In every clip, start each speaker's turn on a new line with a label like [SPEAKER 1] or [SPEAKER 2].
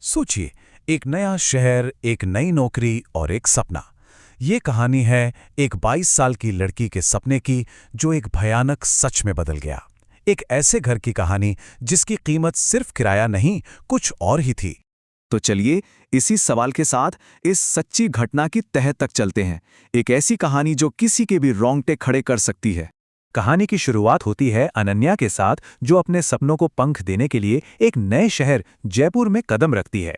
[SPEAKER 1] सोचिए, एक नया शहर, एक नई नौकरी और एक सपना। ये कहानी है एक 22 साल की लड़की के सपने की जो एक भयानक सच में बदल गया। एक ऐसे घर की कहानी जिसकी कीमत सिर्फ किराया नहीं, कुछ और ही थी।
[SPEAKER 2] तो चलिए इसी सवाल के साथ इस सच्ची घटना की तह तक चलते हैं। एक ऐसी कहानी जो किसी के भी रोंगटे खड़े कर सकती है।
[SPEAKER 1] कहानी की शुरुआत होती है अनन्या के साथ, जो अपने सपनों को पंख देने के लिए एक नए शहर जयपुर में कदम रखती है।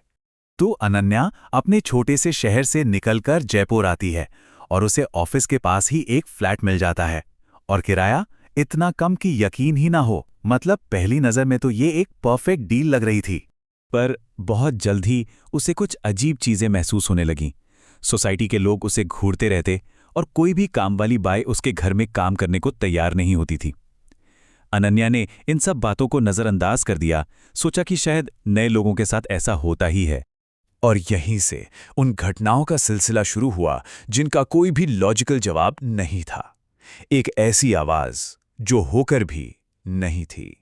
[SPEAKER 1] तो अनन्या अपने छोटे से शहर से निकलकर जयपुर आती है और उसे ऑफिस के पास ही एक फ्लैट मिल जाता है। और किराया इतना कम कि यकीन ही ना हो। मतलब पहली नज़र में तो ये एक परफेक्ट डील लग रही थी। पर बहुत जल्द ही उसे कुछ अजीब चीजें महसूस होने लगीं। सोसाइटी के लोग उसे घूरते रहते और कोई भी काम वाली बाई उसके घर में काम करने को तैयार नहीं होती थी। अनन्या ने इन सब बातों को नज़रअंदाज कर दिया, सोचा कि शायद नए लोगों के साथ ऐसा होता ही है। और यहीं से उन घटनाओं का सिलसिला शुरू हुआ जिनका कोई भी लॉजिकल जवाब नहीं था। एक ऐसी आवाज जो होकर भी नहीं थी।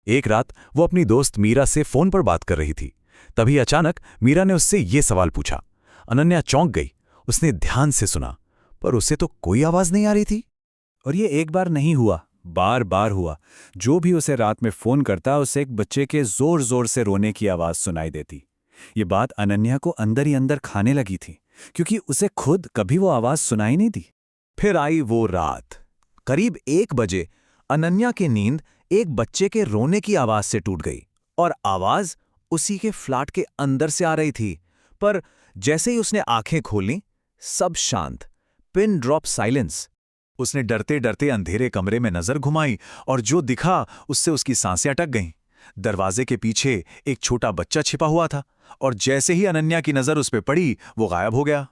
[SPEAKER 1] एक रात वो अपनी दोस्त मीरा से फोन पर बात कर रही थी। तभी अचानक मीरा ने उससे ये सवाल पूछा। अनन्या चौंक गई। उसने ध्यान से सुना, पर उसे तो कोई आवाज नहीं आ रही थी।
[SPEAKER 2] और ये एक बार नहीं हुआ, बार बार हुआ। जो भी उसे रात में फोन करता, उसे एक बच्चे के जोर जोर से रोने की आवाज सुनाई देती। ये बात अनन्या को अंदर ही अंदर खाने लगी थी, क्योंकि उसे खुद कभी वो आवाज सुनाई नहीं दी।
[SPEAKER 1] फिर आई वो रात। करीब 1 बजे अनन्या की नींद एक बच्चे के रोने की आवाज से टूट गई। और आवाज उसी के फ्लैट के अंदर से आ रही थी। पर जैसे ही उसने आंखें खोलीं, सब शांत, पिन ड्रॉप साइलेंस। उसने डरते डरते अंधेरे कमरे में नजर घुमाई और जो दिखा उससे उसकी सांसें अटक गईं। दरवाजे के पीछे एक छोटा बच्चा छिपा हुआ था और जैसे ही अनन्या की नजर उस पर पड़ी, वो गायब हो गया।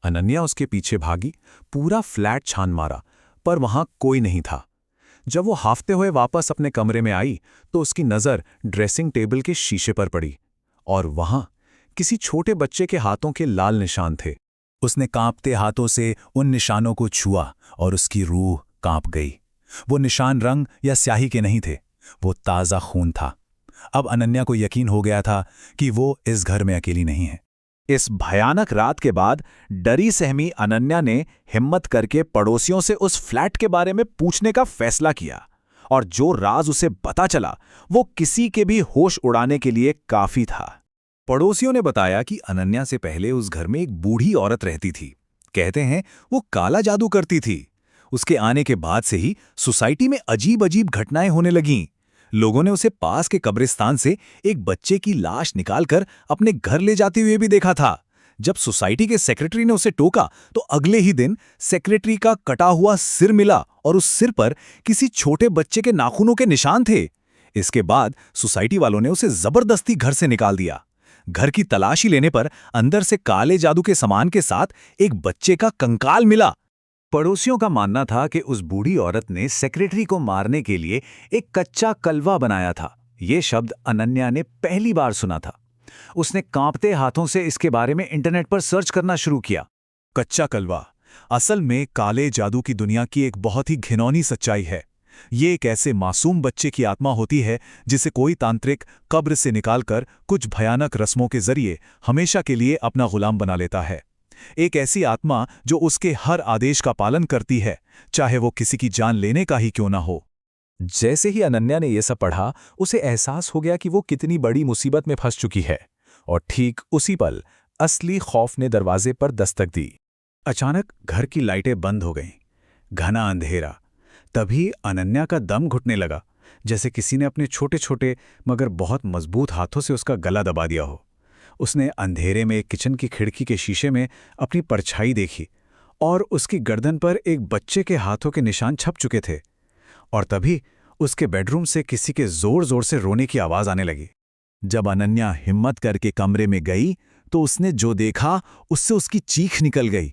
[SPEAKER 1] अनन्या उसके पीछे भागी, पूरा फ्लैट छान मारा, पर वहां कोई नहीं था। जब वो हाफते हुए वापस अपने कमरे में आई तो उसकी नजर ड्रेसिंग टेबल के शीशे पर पड़ी और वहां किसी छोटे बच्चे के हाथों के लाल निशान थे। उसने कांपते हाथों से उन निशानों को छुआ और उसकी रूह कांप गई। वो निशान रंग या स्याही के नहीं थे, वो ताज़ा खून था। अब अनन्या को यकीन हो गया था कि वो इस घर में अकेली नहीं है।
[SPEAKER 2] इस भयानक रात के बाद डरी सहमी अनन्या ने हिम्मत करके पड़ोसियों से उस फ्लैट के बारे में पूछने का फैसला किया। और जो राज उसे पता चला, वो किसी के भी होश उड़ाने के लिए काफी था।
[SPEAKER 1] पड़ोसियों ने बताया कि अनन्या से पहले उस घर में एक बूढ़ी औरत रहती थी। कहते हैं वो काला जादू करती थी। उसके आने के बाद से ही सोसाइटी में अजीब अजीब घटनाएं होने लगीं। लोगों ने उसे पास के कब्रिस्तान से एक बच्चे की लाश निकालकर अपने घर ले जाते हुए भी देखा था। जब सोसाइटी के सेक्रेटरी ने उसे टोका तो अगले ही दिन सेक्रेटरी का कटा हुआ सिर मिला और उस सिर पर किसी छोटे बच्चे के नाखूनों के निशान थे। इसके बाद सोसाइटी वालों ने उसे जबरदस्ती घर से निकाल दिया। घर की तलाशी लेने पर अंदर से काले जादू के सामान के साथ एक बच्चे का कंकाल मिला। पड़ोसियों का मानना था कि उस बूढ़ी औरत ने सेक्रेटरी को मारने के लिए एक कच्चा कलवा बनाया था। ये शब्द अनन्या ने पहली बार सुना था। उसने कांपते हाथों से इसके बारे में इंटरनेट पर सर्च करना शुरू किया। कच्चा कलवा असल में काले जादू की दुनिया की एक बहुत ही घिनौनी सच्चाई है। ये एक ऐसे मासूम बच्चे की आत्मा होती है जिसे कोई तांत्रिक कब्र से निकालकर कुछ भयानक रस्मों के जरिए हमेशा के लिए अपना गुलाम बना लेता है। एक ऐसी आत्मा जो उसके हर आदेश का पालन करती है, चाहे वो किसी की जान लेने का ही क्यों ना हो। जैसे ही अनन्या ने यह सब पढ़ा, उसे एहसास हो गया कि वो कितनी बड़ी मुसीबत में फंस चुकी है। और ठीक उसी पल असली खौफ ने दरवाजे पर दस्तक दी। अचानक घर की लाइटें बंद हो गईं। घना अंधेरा। तभी अनन्या का दम घुटने लगा, जैसे किसी ने अपने छोटे छोटे मगर बहुत मजबूत हाथों से उसका गला दबा दिया हो। उसने अंधेरे में किचन की खिड़की के शीशे में अपनी परछाई देखी और उसकी गर्दन पर एक बच्चे के हाथों के निशान छप चुके थे। और तभी उसके बेडरूम से किसी के जोर जोर से रोने की आवाज आने लगी। जब अनन्या हिम्मत करके कमरे में गई तो उसने जो देखा उससे उसकी चीख निकल गई।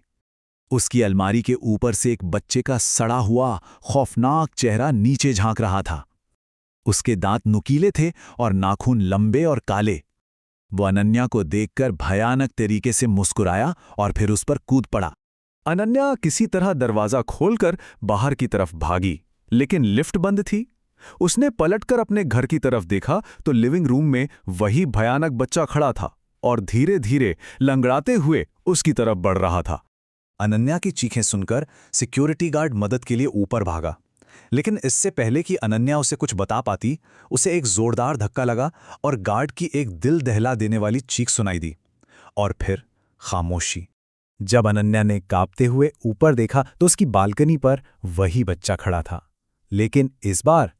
[SPEAKER 1] उसकी अलमारी के ऊपर से एक बच्चे का सड़ा हुआ खौफनाक चेहरा नीचे झांक रहा था। उसके दांत नुकीले थे और नाखून लंबे और काले। वो अनन्या को देखकर भयानक तरीके से मुस्कुराया और फिर उस पर कूद पड़ा। अनन्या किसी तरह दरवाजा खोलकर बाहर की तरफ भागी, लेकिन लिफ्ट बंद थी। उसने पलटकर अपने घर की तरफ देखा तो लिविंग रूम में वही भयानक बच्चा खड़ा था,
[SPEAKER 2] और धीरे धीरे लंगड़ाते हुए उसकी तरफ बढ़ रहा था।
[SPEAKER 1] अनन्या की चीखें सुनकर सिक्योरिटी गार्ड मदद के लिए ऊपर भागा, लेकिन इससे पहले कि अनन्या उसे कुछ बता पाती, उसे एक जोरदार धक्का लगा और गार्ड की एक दिल दहला देने वाली चीख सुनाई दी। और फिर खामोशी।
[SPEAKER 2] जब अनन्या ने कांपते हुए ऊपर देखा तो उसकी बालकनी पर वही बच्चा खड़ा था, लेकिन इस बार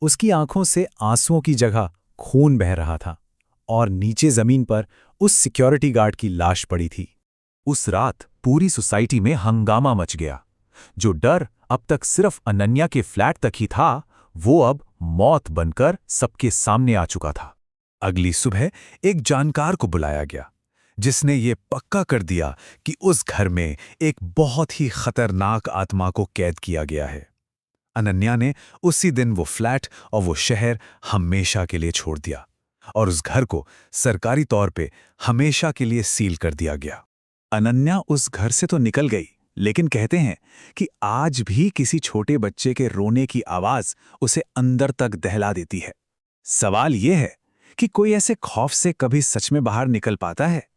[SPEAKER 2] उसकी आंखों से आंसुओं की जगह खून बह रहा था और नीचे जमीन पर उस सिक्योरिटी गार्ड की लाश पड़ी थी।
[SPEAKER 1] उस रात पूरी सोसाइटी में हंगामा मच गया। जो डर अब तक सिर्फ अनन्या के फ्लैट तक ही था, वो अब मौत बनकर सबके सामने आ चुका था। अगली सुबह एक जानकार को बुलाया गया, जिसने ये पक्का कर दिया कि उस घर में एक बहुत ही खतरनाक आत्मा को कैद किया गया है। अनन्या ने उसी दिन वो फ्लैट और वो शहर हमेशा के लिए छोड़ दिया और उस घर को सरकारी तौर पे हमेशा के लिए सील कर दिया गया। अनन्या उस घर से तो निकल गई, लेकिन कहते हैं कि आज भी किसी छोटे बच्चे के रोने की आवाज उसे अंदर तक दहला देती है। सवाल यह है कि कोई ऐसे खौफ से कभी सच में बाहर निकल पाता है?